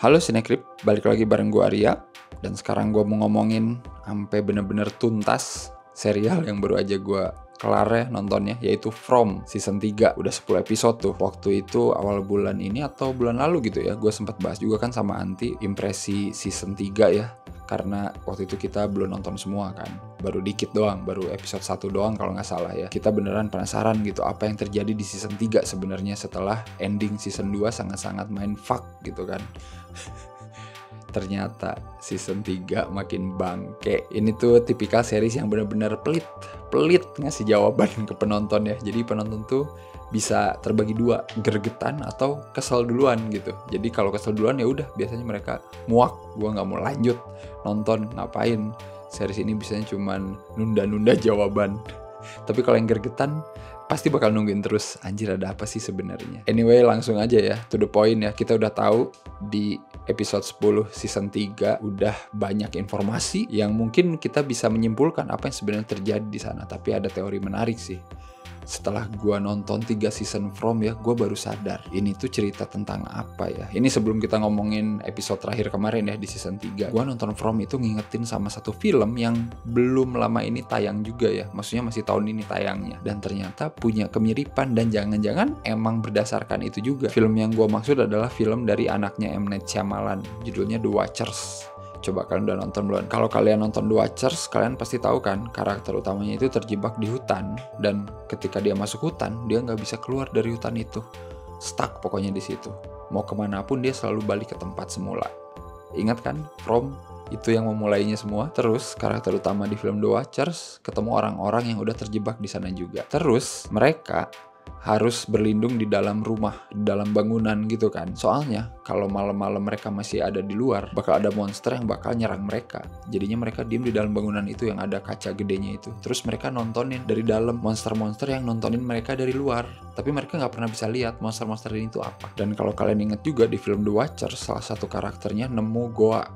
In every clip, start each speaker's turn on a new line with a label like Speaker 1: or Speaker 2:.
Speaker 1: Halo Sinekrip, balik lagi bareng gue Arya. Dan sekarang gue mau ngomongin sampai bener-bener tuntas serial yang baru aja gue kelar ya nontonnya, yaitu From season 3. Udah 10 episode tuh. Waktu itu awal bulan ini atau bulan lalu gitu ya, gue sempat bahas juga kan sama Anti impresi season 3 ya. Karena waktu itu kita belum nonton semua kan, baru dikit doang, baru episode 1 doang kalau nggak salah ya. Kita beneran penasaran gitu apa yang terjadi di season 3 sebenarnya setelah ending season 2 sangat-sangat mindfuck gitu kan. Ternyata season 3 makin bangke. Ini tuh tipikal series yang benar-benar pelit ngasih jawaban ke penonton ya. Jadi penonton tuh bisa terbagi dua, gregetan atau kesel duluan gitu. Jadi kalau kesel duluan ya udah, biasanya mereka muak, gua nggak mau lanjut nonton, ngapain. Series ini biasanya cuman nunda-nunda jawaban. Tapi kalau yang gregetan pasti bakal nungguin terus, anjir ada apa sih sebenarnya. Anyway, langsung aja ya, to the point ya. Kita udah tahu di episode 10 season 3 udah banyak informasi yang mungkin kita bisa menyimpulkan apa yang sebenarnya terjadi di sana. Tapi ada teori menarik sih. Setelah gua nonton 3 season From ya, gua baru sadar ini tuh cerita tentang apa ya. Ini sebelum kita ngomongin episode terakhir kemarin ya di season 3. Gua nonton From itu ngingetin sama satu film yang belum lama ini tayang juga ya. Maksudnya masih tahun ini tayangnya. Dan ternyata punya kemiripan dan jangan-jangan emang berdasarkan itu juga. Film yang gua maksud adalah film dari anaknya M. Night Shyamalan. Judulnya The Watchers. Coba kalian udah nonton belum? Kalau kalian nonton The Watchers, kalian pasti tahu kan karakter utamanya itu terjebak di hutan. Dan ketika dia masuk hutan, dia nggak bisa keluar dari hutan itu. Stuck pokoknya di situ. Mau kemanapun dia selalu balik ke tempat semula. Ingat kan? From itu yang memulainya semua. Terus karakter utama di film The Watchers ketemu orang-orang yang udah terjebak di sana juga. Terus mereka harus berlindung di dalam rumah, di dalam bangunan gitu kan. Soalnya kalau malam-malam mereka masih ada di luar, bakal ada monster yang bakal nyerang mereka. Jadinya mereka diem di dalam bangunan itu yang ada kaca gedenya itu. Terus mereka nontonin dari dalam monster-monster yang nontonin mereka dari luar. Tapi mereka nggak pernah bisa lihat monster-monster ini itu apa. Dan kalau kalian ingat juga di film The Watcher, salah satu karakternya nemu goa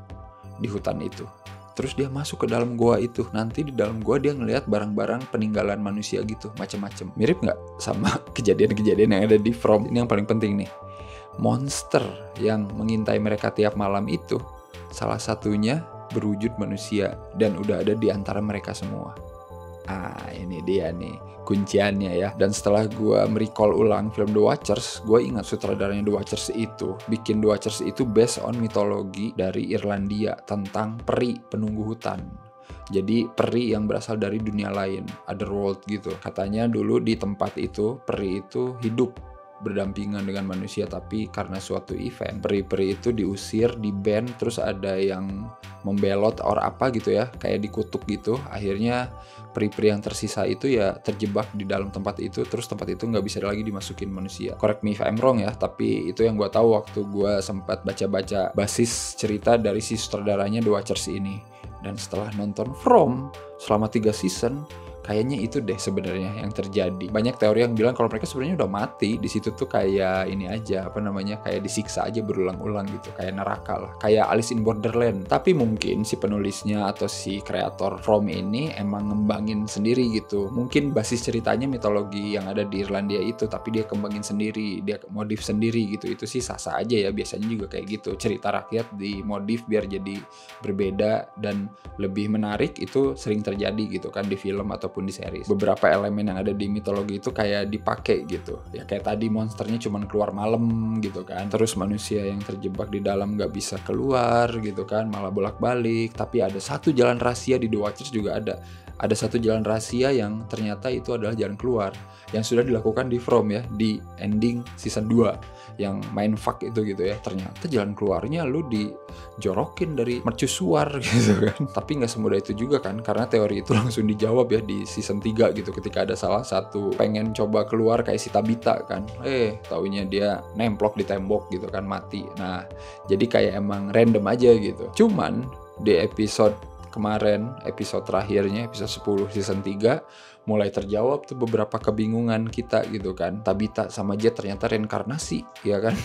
Speaker 1: di hutan itu. Terus dia masuk ke dalam goa itu. Nanti di dalam goa dia ngelihat barang-barang peninggalan manusia gitu, macam-macam. Mirip nggak sama kejadian-kejadian yang ada di From? Ini yang paling penting nih. Monster yang mengintai mereka tiap malam itu, salah satunya berwujud manusia dan udah ada di antara mereka semua. Ini dia nih kunciannya ya. Dan setelah gue merecall ulang film The Watchers, gue ingat sutradaranya The Watchers itu bikin The Watchers itu based on mitologi dari Irlandia tentang peri penunggu hutan. Jadi peri yang berasal dari dunia lain, otherworld gitu. Katanya dulu di tempat itu peri itu hidup berdampingan dengan manusia, tapi karena suatu event peri-peri itu diusir, di-ban, terus ada yang membelot or apa gitu ya, kayak dikutuk gitu. Akhirnya peri-peri yang tersisa itu ya terjebak di dalam tempat itu, terus tempat itu nggak bisa lagi dimasukin manusia. Correct me if I'm wrong ya, tapi itu yang gue tahu waktu gue sempat baca-baca basis cerita dari si sutradaranya The Watchers ini. Dan setelah nonton From selama 3 season, kayaknya itu deh sebenarnya yang terjadi. Banyak teori yang bilang kalau mereka sebenarnya udah mati di situ tuh, kayak ini aja, apa namanya, kayak disiksa aja berulang-ulang gitu, kayak neraka lah, kayak Alice in Borderland. Tapi mungkin si penulisnya atau si kreator From ini emang ngembangin sendiri gitu. Mungkin basis ceritanya mitologi yang ada di Irlandia itu, tapi dia kembangin sendiri, dia modif sendiri gitu. Itu sih sah-sah aja ya, biasanya juga kayak gitu. Cerita rakyat di modif biar jadi berbeda dan lebih menarik, itu sering terjadi gitu kan di film ataupun di series. Beberapa elemen yang ada di mitologi itu kayak dipakai gitu ya, kayak tadi monsternya cuman keluar malam gitu kan, terus manusia yang terjebak di dalam nggak bisa keluar gitu kan, malah bolak-balik. Tapi ada satu jalan rahasia di The Watchers juga ada satu jalan rahasia yang ternyata itu adalah jalan keluar yang sudah dilakukan di From ya, di ending season 2 yang mindfuck itu gitu ya. Ternyata jalan keluarnya lu dijorokin dari mercusuar gitu kan. Tapi nggak semudah itu juga kan, karena teori itu langsung dijawab ya di season 3 gitu, ketika ada salah satu pengen coba keluar kayak si Tabitha kan, taunya dia nemplok di tembok gitu kan, mati. Nah jadi kayak emang random aja gitu. Cuman di episode kemarin, episode terakhirnya, episode 10 season 3, mulai terjawab tuh beberapa kebingungan kita gitu kan. Tabitha sama Jet ternyata reinkarnasi ya kan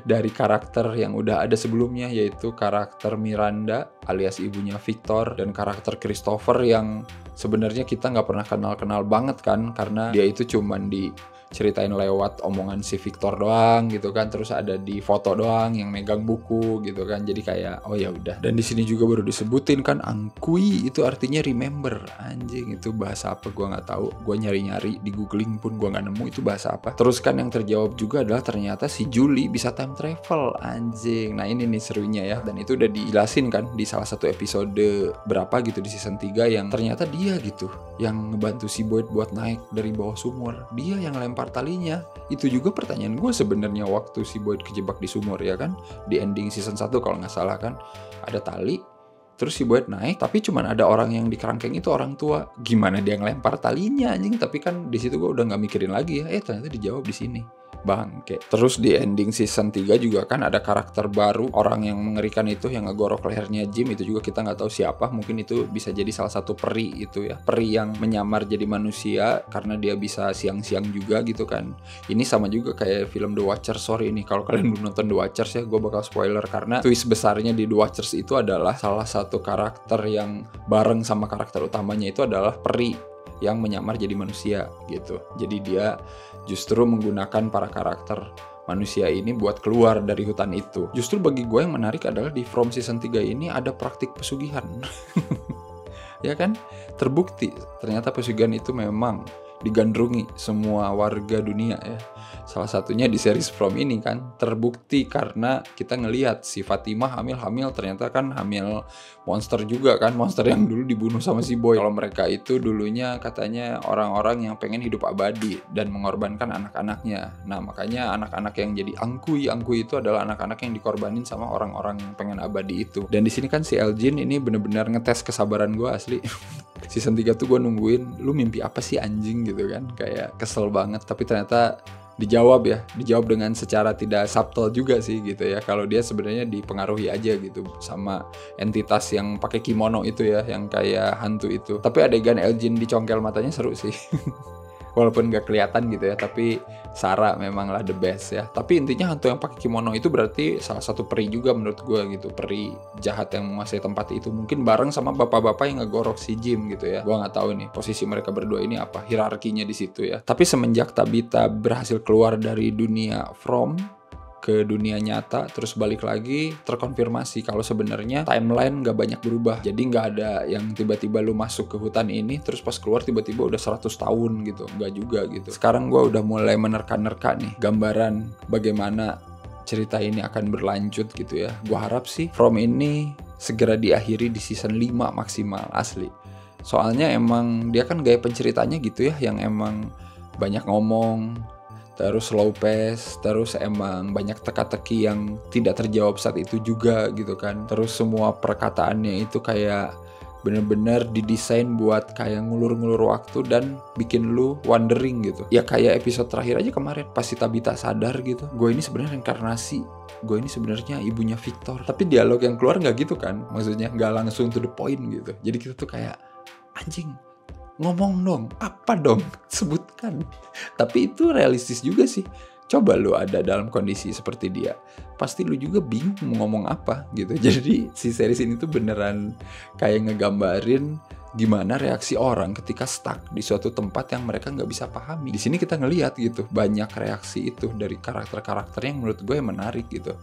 Speaker 1: dari karakter yang udah ada sebelumnya, yaitu karakter Miranda alias ibunya Victor dan karakter Christopher yang sebenarnya kita nggak pernah kenal-kenal banget kan, karena dia itu cuman diceritain lewat omongan si Victor doang gitu kan, terus ada di foto doang yang megang buku gitu kan, jadi kayak oh ya udah. Dan di sini juga baru disebutin kan angkui itu artinya remember. Anjing, itu bahasa apa gua nggak tahu, gua nyari-nyari di googling pun gua nggak nemu itu bahasa apa. Terus kan yang terjawab juga adalah ternyata si Julie bisa time travel. Anjing, nah ini nih serunya ya, dan itu udah dijelasin kan di salah satu episode berapa gitu di season 3 yang ternyata dia gitu yang ngebantu si Boyd buat naik dari bawah sumur, dia yang lempar talinya. Itu juga pertanyaan gue sebenarnya waktu si Boyd kejebak di sumur ya kan, di ending season 1 kalau nggak salah kan, ada tali terus si Boyd naik tapi cuman ada orang yang di kerangkeng itu orang tua, gimana dia ngelempar talinya anjing. Tapi kan di situ gue udah nggak mikirin lagi ya, ternyata dijawab di sini. Bangke. Terus di ending season 3 juga kan ada karakter baru, orang yang mengerikan itu yang ngegorok lehernya Jim, itu juga kita nggak tahu siapa, mungkin itu bisa jadi salah satu peri itu ya, peri yang menyamar jadi manusia karena dia bisa siang-siang juga gitu kan. Ini sama juga kayak film The Watchers. Sorry ini kalau kalian belum nonton The Watchers ya, gue bakal spoiler karena twist besarnya di The Watchers itu adalah salah satu karakter yang bareng sama karakter utamanya itu adalah peri yang menyamar jadi manusia gitu. Jadi dia justru menggunakan para karakter manusia ini buat keluar dari hutan itu. Justru bagi gue yang menarik adalah di From Season 3 ini ada praktik pesugihan. Ya kan? Terbukti ternyata pesugihan itu memang digandrungi semua warga dunia ya. Salah satunya di series From ini kan terbukti karena kita ngelihat si Fatimah hamil ternyata kan hamil monster juga kan, monster yang dulu dibunuh sama si Boy. Kalau mereka itu dulunya katanya orang-orang yang pengen hidup abadi dan mengorbankan anak-anaknya. Nah makanya anak-anak yang jadi angkui itu adalah anak-anak yang dikorbanin sama orang-orang yang pengen abadi itu. Dan di sini kan si Elgin ini bener-bener ngetes kesabaran gue asli. Season 3 tuh gue nungguin lu mimpi apa sih anjing gitu kan, kayak kesel banget. Tapi ternyata dijawab dengan secara tidak subtle juga sih gitu ya, kalau dia sebenarnya dipengaruhi aja gitu sama entitas yang pakai kimono itu ya, yang kayak hantu itu. Tapi adegan Elgin dicongkel matanya seru sih. Walaupun gak kelihatan gitu ya, tapi Sarah memanglah the best ya. Tapi intinya hantu yang pakai kimono itu berarti salah satu peri juga menurut gue gitu, peri jahat yang menguasai tempat itu, mungkin bareng sama bapak-bapak yang ngegorok si Jim gitu ya. Gue nggak tahu nih posisi mereka berdua ini apa, hierarkinya di situ ya. Tapi semenjak Tabitha berhasil keluar dari dunia From ke dunia nyata terus balik lagi, terkonfirmasi kalau sebenarnya timeline gak banyak berubah. Jadi gak ada yang tiba-tiba lu masuk ke hutan ini terus pas keluar tiba-tiba udah 100 tahun gitu, gak juga gitu. Sekarang gue udah mulai menerka-nerka nih gambaran bagaimana cerita ini akan berlanjut gitu ya. Gue harap sih From ini segera diakhiri di season 5 maksimal asli. Soalnya emang dia kan gaya penceritanya gitu ya, yang emang banyak ngomong, terus slow pace, terus emang banyak teka-teki yang tidak terjawab saat itu juga gitu kan. Terus semua perkataannya itu kayak bener-bener didesain buat kayak ngulur-ngulur waktu dan bikin lu wondering gitu. Ya kayak episode terakhir aja kemarin, pas si Tabitha sadar gitu, gue ini sebenarnya reinkarnasi, gue ini sebenarnya ibunya Victor. Tapi dialog yang keluar nggak gitu kan, maksudnya nggak langsung to the point gitu. Jadi kita tuh kayak anjing, ngomong dong, apa dong, sebutkan. Tapi itu realistis juga sih. Coba lu ada dalam kondisi seperti dia, pasti lu juga bingung mau ngomong apa gitu. Jadi si series ini tuh beneran kayak ngegambarin gimana reaksi orang ketika stuck di suatu tempat yang mereka nggak bisa pahami. Di sini kita ngelihat gitu banyak reaksi itu dari karakter-karakter yang menurut gue menarik gitu.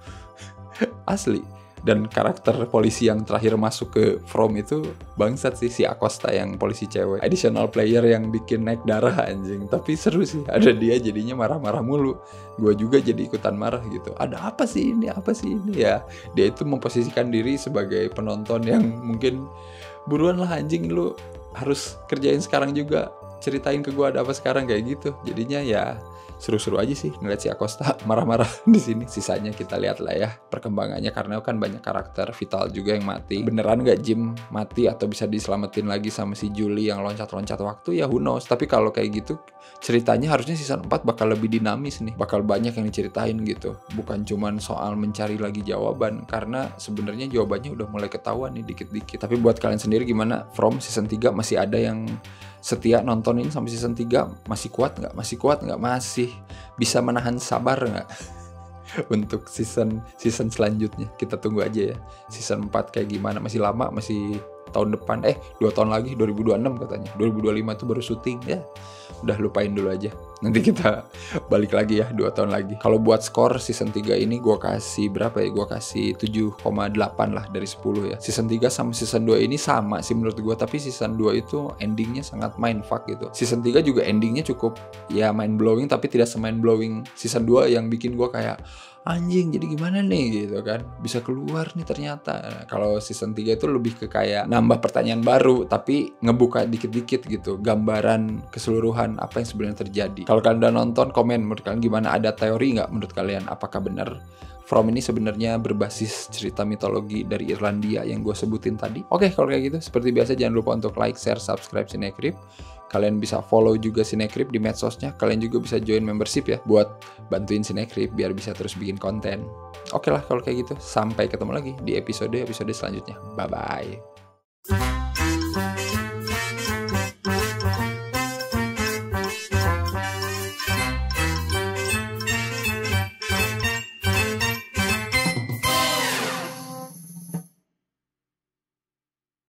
Speaker 1: Asli. Dan karakter polisi yang terakhir masuk ke From itu bangsat sih, si Acosta yang polisi cewek, additional player yang bikin naik darah anjing. Tapi seru sih, ada dia jadinya marah-marah mulu, gue juga jadi ikutan marah gitu. Ada apa sih ini ya. Dia itu memposisikan diri sebagai penonton yang mungkin buruan lah anjing, lu harus kerjain sekarang juga, ceritain ke gue ada apa sekarang kayak gitu. Jadinya ya seru-seru aja sih ngeliat si Acosta marah-marah di sini. Sisanya kita lihat lah ya perkembangannya, karena kan banyak karakter vital juga yang mati. Beneran nggak Jim mati atau bisa diselamatin lagi sama si Julie yang loncat-loncat waktu, ya who knows. Tapi kalau kayak gitu ceritanya harusnya season 4 bakal lebih dinamis nih, bakal banyak yang diceritain gitu, bukan cuman soal mencari lagi jawaban, karena sebenarnya jawabannya udah mulai ketahuan nih dikit-dikit. Tapi buat kalian sendiri gimana? From season 3 masih ada yang setia nontonin sampai season 3? Masih kuat nggak? Masih kuat nggak? Masih bisa menahan sabar nggak? Untuk season selanjutnya kita tunggu aja ya. Season 4 kayak gimana? Masih lama, masih tahun depan, 2 tahun lagi, 2026 katanya. 2025 itu baru syuting ya. Udah lupain dulu aja. Nanti kita balik lagi ya 2 tahun lagi. Kalau buat skor season 3 ini gue kasih berapa ya? Gue kasih 7,8 lah dari 10 ya. Season 3 sama season 2 ini sama sih menurut gue, tapi season 2 itu endingnya sangat mindfuck gitu. Season 3 juga endingnya cukup ya mind blowing, tapi tidak se-mind blowing season 2 yang bikin gue kayak anjing jadi gimana nih gitu kan, bisa keluar nih ternyata. Nah, kalau season 3 itu lebih ke kayak nambah pertanyaan baru tapi ngebuka dikit-dikit gitu gambaran keseluruhan apa yang sebenarnya terjadi. Kalau kalian udah nonton, komen menurut kalian gimana, ada teori nggak menurut kalian apakah benar From ini sebenarnya berbasis cerita mitologi dari Irlandia yang gue sebutin tadi. Oke, kalau kayak gitu seperti biasa jangan lupa untuk like, share, subscribe Cinecrip. Kalian bisa follow juga Cinecrip di medsosnya. Kalian juga bisa join membership ya buat bantuin Cinecrip biar bisa terus bikin konten. Oke lah kalau kayak gitu. Sampai ketemu lagi di episode selanjutnya. Bye-bye.